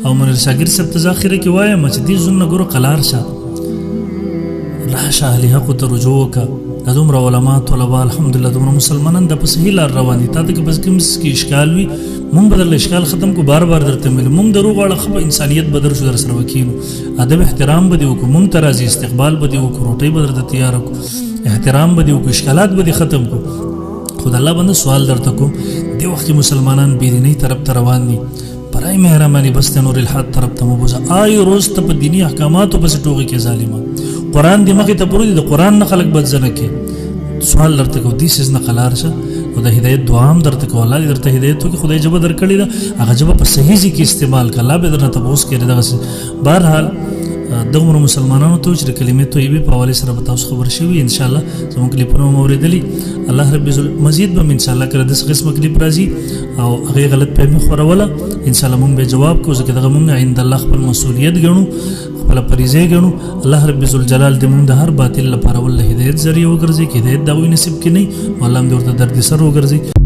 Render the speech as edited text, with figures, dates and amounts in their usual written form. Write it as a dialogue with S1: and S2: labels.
S1: او منیر شاګر صاحب ته ذخیره کې وایم چې دې زونه ګوره قلار شه راشه اهل حق ته رجوع وکړه د دومره علما طلبا الحمدلله دومره مسلمانان د په صحیح لار روان دي تا ته که بس کوم کې اشکال وي مونږ به درله اشکال ختم کو بار بار درته ملي مونږ دروغ واړه خو انسانیت به در شو در سره وکیلو ادب احترام به دې وکړو مونږ ته راځي استقبال به دې وکړو روټۍ به درته تیاره کړو احترام به دې وکړو اشکالات به دې ختم کړو خو د الله بنده سوال درته کوم دې وخت کې مسلمانان بېدینۍ طرف ته روان دي برای مهرباني بس د نور الحق طرف ته مو بوځه آی روز ته په دیني احکاماتو پسې ټوغې کې ظالمان قرآن دې مخې ته پرو دي د قرآن نه خلک بدزنه کې سوال درته کو دې سیز نه قلار شه او د هدایت دعا هم درته کو الله دې درته هدایت وکړي خدای ژبه درکړې ده هغه ژبه په صحیح ځای کې استعمال کړه الله به درنه تپوس کوي دغسې بهرحال دغومره مسلمانانو ته چې د کلمې طیبې په حوالې سره به تاسو خبر شوي انشاءالله زموږ کلیپونه مو اورېدلي الله رب مزید به انشاءالله کله داسې قسمه کلیپ راځي او هغې غلط فهمي خوروله انشاءالله مونږ به جواب کوو ځکه دغه مونږ عند الله خپل مسؤلیت ګڼو خپله فریضې ګڼو الله رب ذوالجلال دې مونږ د هر باطل لپاره والله هدایت ذریعه وګرځي که هدایت د هغوی نصیب کې نه وي نو الله هم دې ورته درد سر وګرځي